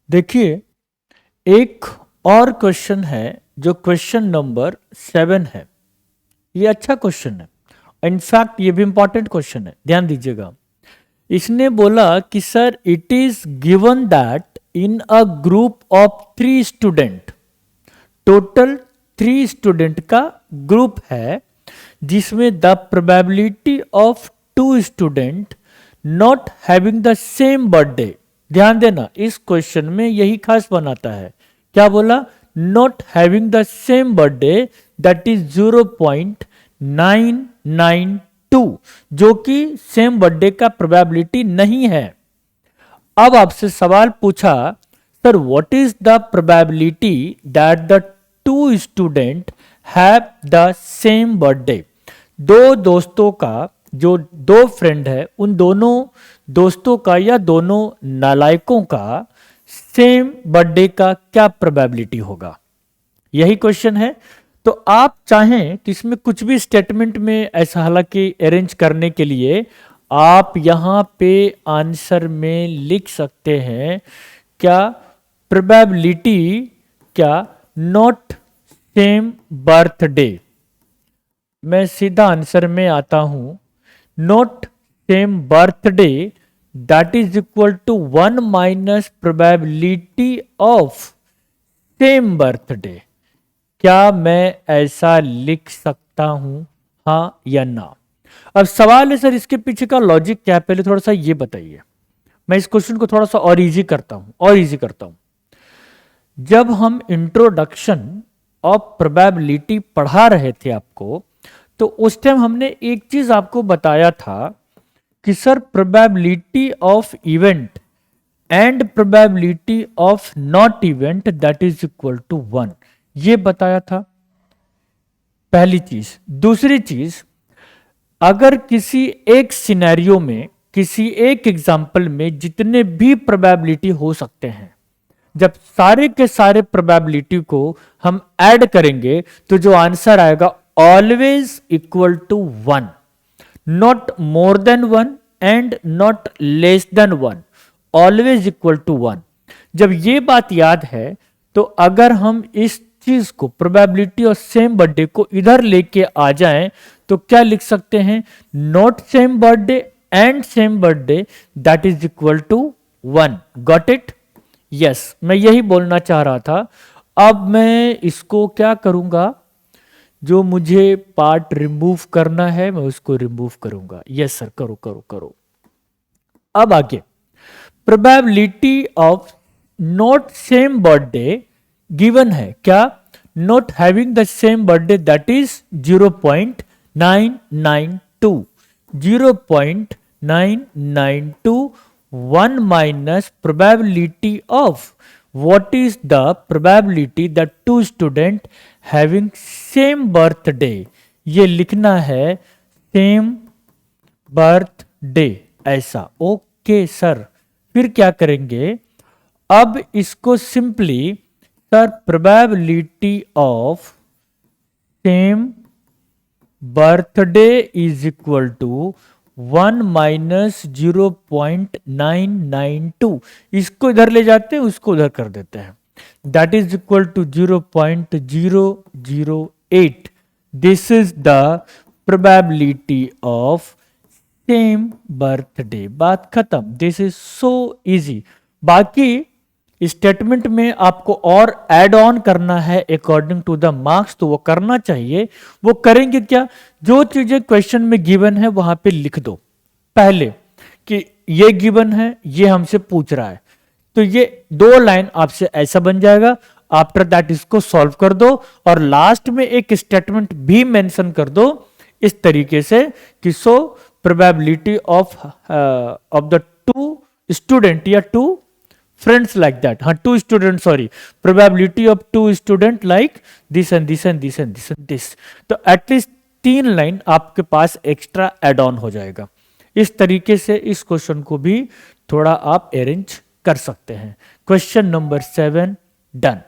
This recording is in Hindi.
देखिए, एक और क्वेश्चन है जो क्वेश्चन नंबर 7 है। ये अच्छा क्वेश्चन है। इनफैक्ट ये भी इंपॉर्टेंट क्वेश्चन है, ध्यान दीजिएगा। इसने बोला कि sir it is given that in a group of 3 student, total 3 student का ग्रुप है जिसमें the probability of 2 student not having the same birthday. ध्यान देना, इस क्वेश्चन में यही खास बनाता है। क्या बोला? Not having the same birthday, that is 0.992, जो कि सेम बर्थडे का प्रोबेबिलिटी नहीं है। अब आपसे सवाल पूछा, sir what is the probability that the 2 student have the same birthday. दो दोस्तों का, जो 2 फ्रेंड है, उन दोनों दोस्तों का या दोनों नालायकों का सेम बर्थडे का क्या प्रोबेबिलिटी होगा, यही क्वेश्चन है। तो आप चाहें तो इसमें कुछ भी स्टेटमेंट में ऐसा, हालांकि अरेंज करने के लिए आप यहां पे आंसर में लिख सकते हैं क्या प्रोबेबिलिटी, क्या नॉट सेम बर्थडे। मैं सीधा आंसर में आता हूं, not same birthday that is equal to 1 minus probability of same birthday. क्या मैं ऐसा लिख सकता हूं, हाँ या ना? अब सवाल है सर इसके पीछे का लॉजिक क्या है, पहले थोड़ा सा ये बताइए। मैं इस क्वेश्चन को थोड़ा सा और इजी करता हूं। जब हम इंट्रोडक्शन ऑफ प्रोबेबिलिटी पढ़ा रहे थे आपको, तो उस टाइम हमने एक चीज आपको बताया था कि sir probability of event and probability of not event that is equal to 1, ये बताया था, पहली चीज। दूसरी चीज, अगर किसी एक सिनेरियो में, किसी एक एग्जाम्पल में जितने भी प्रोबेबिलिटी हो सकते हैं, जब सारे के सारे प्रोबेबिलिटी को हम ऐड करेंगे तो जो आंसर आएगा always equal to 1, not more than 1 and not less than 1, always equal to 1। जब ये बात याद है तो अगर हम इस चीज को, प्रोबेबिलिटी और सेम बर्थडे को इधर लेके आ जाएं तो क्या लिख सकते हैं? Not same birthday and same birthday that is equal to 1। Got it? Yes, मैं यही बोलना चाह रहा था। अब मैं इसको क्या करूंगा, जो मुझे पार्ट रिमूव करना है मैं उसको रिमूव करूंगा। यस सर, करो करो करो। अब आगे, probability of not same birthday given है, क्या? Not having the same birthday that is 0.992, 0.992, 1 minus probability of, what is the probability that 2 student having same birthday। ये लिखना है सेम बर्थडे ऐसा। ओके सर, फिर क्या करेंगे? अब इसको simply, sir probability of same birthday is equal to 1 minus 0.992, इसको इधर ले जाते हैं, उसको उधर कर देते हैं, that is equal to 0.008। This is the probability of same birthday. बात खत्म। This is so easy. बाकी स्टेटमेंट में आपको और ऐड ऑन करना है अकॉर्डिंग टू द मार्क्स, तो वो करना चाहिए। वो करेंगे क्या? जो चीजें क्वेश्चन में गिवन है वहां पे लिख दो पहले कि ये गिवन है, ये हमसे पूछ रहा है, तो ये 2 लाइन आपसे ऐसा बन जाएगा। आफ्टर दैट इसको सॉल्व कर दो और लास्ट में एक स्टेटमेंट भी मेंशन कर दो इस तरीके से कि so probability of the 2 student या 2 फ्रेंड्स लाइक दैट, हाँ 2 student, sorry, probability of 2 student like this and this and this and this and this. तो एटलीस्ट 3 लाइन आपके पास एक्स्ट्रा एड ऑन हो जाएगा। इस तरीके से इस क्वेश्चन को भी थोड़ा आप अरेंज कर सकते हैं। Question number 7 done.